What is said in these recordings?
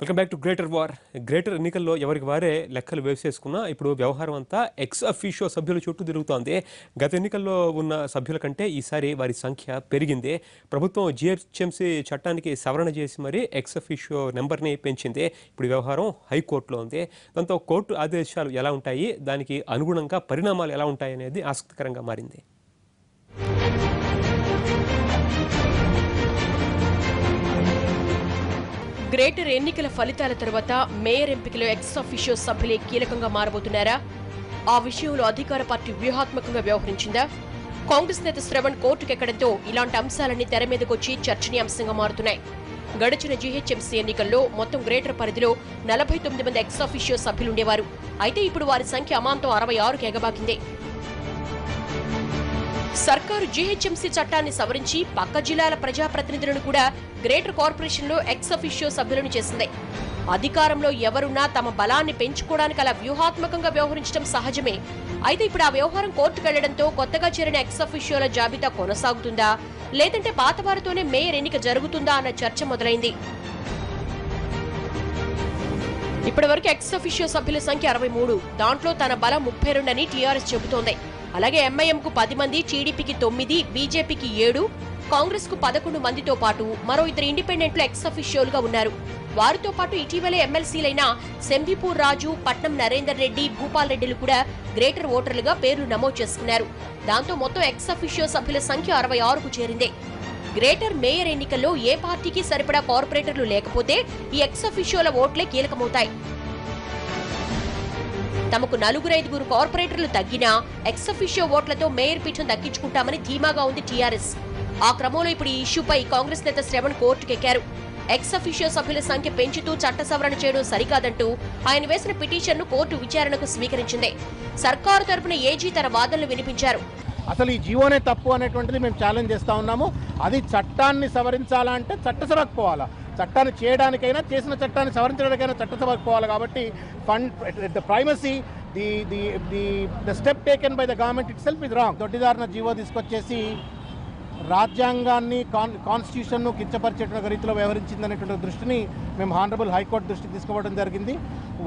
Welcome back to greater ఎన్నికల్లో ఎవరికి వారే లెక్కలు వేసేసుకున్నా ఇప్పుడు వ్యవహారం అంతా ఎక్స్ అఫీషియో సభ్యుల చుట్టూ తిరుగుతోంది. గత ఎన్నికల్లో ఉన్న సభ్యుల కంటే ఈసారి వారి సంఖ్య పెరిగింది. ప్రభుత్వం జిహెచ్ఎంసీ చట్టానికి సవరణ చేసి మరీ ఎక్స్ అఫీషియో నెంబర్ని పెంచింది. ఇప్పుడు వ్యవహారం హైకోర్టులో ఉంది. దాంతో కోర్టు ఆదేశాలు ఎలా ఉంటాయి, దానికి అనుగుణంగా పరిణామాలు ఎలా ఉంటాయి అనేది ఆసక్తికరంగా మారింది. గ్రేటర్ ఎన్నికల ఫలితాల తర్వాత మేయర్ ఎంపికలో ఎక్స్ అఫీషియో సభ్యులే కీలకంగా మారబోతున్నారా? ఆ విషయంలో అధికార పార్టీ వ్యూహాత్మకంగా వ్యవహరించిందా? కాంగ్రెస్ నేత శ్రవణ్ కోర్టుకెక్కడంతో ఇలాంటి అంశాలన్నీ తెర మీదకొచ్చి చర్చనీయాంశంగా మారుతున్నాయి. గడిచిన జీహెచ్ఎంసీ ఎన్నికల్లో మొత్తం గ్రేటర్ పరిధిలో 49 మంది ఎక్స్ అఫీషియో సభ్యులుండేవారు. అయితే ఇప్పుడు వారి సంఖ్య అమాంతం 66కి ఎగబాకింది. సర్కారు జీహెచ్ఎంసీ చట్టాన్ని సవరించి పక్క జిల్లాల ప్రజాప్రతినిధులను కూడా గ్రేటర్ కార్పొరేషన్లో ఎక్స్ అఫీషియో సభ్యులను చేసింది. అధికారంలో ఎవరున్నా తమ బలాన్ని పెంచుకోవడానికి అలా వ్యూహాత్మకంగా వ్యవహరించడం సహజమే. అయితే ఇప్పుడు ఆ వ్యవహారం కోర్టుకెళ్లడంతో కొత్తగా చేరిన ఎక్స్ అఫీషియోల జాబితా కొనసాగుతుందా, లేదంటే పాతవారితోనే మేయర్ ఎన్నిక జరుగుతుందా అన్న చర్చ మొదలైంది. ఇప్పటివరకు ఎక్స్ అఫీషియో సభ్యుల సంఖ్య 63. దాంట్లో తన బలం 32 అని టీఆర్ఎస్ చెబుతోంది. అలాగే ఎంఐఎంకు 10 మంది, టీడీపీకి 9, బీజేపీకి 7, కాంగ్రెస్ కు 11 మందితో పాటు మరో 2 ఇండిపెండెంట్లు ఎక్స్ అఫీషియోలుగా ఉన్నారు. వారితో పాటు ఇటీవలే ఎమ్మెల్సీలైన సెంబిపూర్ రాజు, పట్నం నరేందర్ రెడ్డి, భూపాల్ రెడ్డిలు కూడా గ్రేటర్ ఓటర్లుగా పేర్లు నమోదు చేసుకున్నారు. దాంతో మొత్తం ఎక్స్ అఫీషియో సభ్యుల సంఖ్య 66కు చేరింది. గ్రేటర్ మేయర్ ఎన్నికల్లో ఏ పార్టీకి సరిపడా కార్పొరేటర్లు లేకపోతే ఈ ఎక్స్ అఫీషియోల ఓట్లే కీలకమవుతాయి. తమకు 4-5 కార్పొరేటర్లు తగ్గినా ఎక్స్ అఫీషియో ఓట్లతో మేయర్ పీఠం దక్కించుకుంటామని ధీమాగా ఉంది టీఆర్ఎస్. ఆ క్రమంలో ఇప్పుడు ఈ ఇష్యూపై కాంగ్రెస్ నేత శ్రవణ్ కోర్టుకెక్కారు. ఎక్స్ అఫీషియో సభ్యుల సంఖ్య పెంచుతూ చట్ట సవరణ చేయడం సరికాదంటూ ఆయన వేసిన పిటిషన్ను కోర్టు విచారణకు స్వీకరించింది. సర్కారు తరపున ఏజీ తన వాదనలు వినిపించారు. అసలు ఈ జీవోనే తప్పు అనేటువంటిది మేము ఛాలెంజ్ చేస్తా ఉన్నాము. అది చట్టాన్ని సవరించాలంటే చట్టసభకు పోవాలా, చట్టాన్ని చేయడానికైనా చేసిన చట్టాన్ని సవరించడానికైనా చట్టసభకు పోవాలి. కాబట్టి the primacy the step taken by the government itself is wrong. దొడ్డిదారిన జీవో తీసుకొచ్చేసి రాజ్యాంగాన్ని కాన్స్టిట్యూషన్ను కించపరిచేటువంటి రీతిలో వ్యవహరించిందనేటువంటి దృష్టిని మేము హానరబుల్ హైకోర్టు దృష్టికి తీసుకోవడం జరిగింది.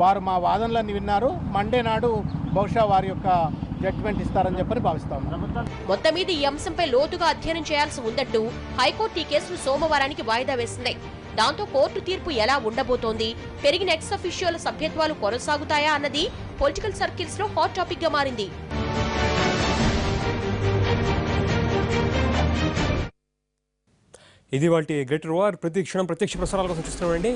వారు మా వాదనలన్నీ విన్నారు. మండే నాడు బహుశా వారి యొక్క జడ్జిమెంట్ ఇస్తారని చెప్పని భావిస్తాం. మొత్తం మీద ఈ అంశంపై లోతుగా అధ్యయనం చేయాల్సి ఉందంటూ హైకోర్టు ఈ కేసును సోమవారానికి వాయిదా వేసింది. దాంతో కోర్టు తీర్పు ఎలా ఉండబోతోంది, పెరిగిన ఎక్స్ అఫీషియోల సభ్యత్వాలు కొనసాగుతాయా అన్నది పొలిటికల్ సర్కిల్స్ లో హాట్ టాపిక్ గా మారింది. ఇది వాటి గ్రేటర్ వార్. ప్రతి క్షణం ప్రత్యక్ష ప్రసారాల కోసం చూస్తున్నామండి.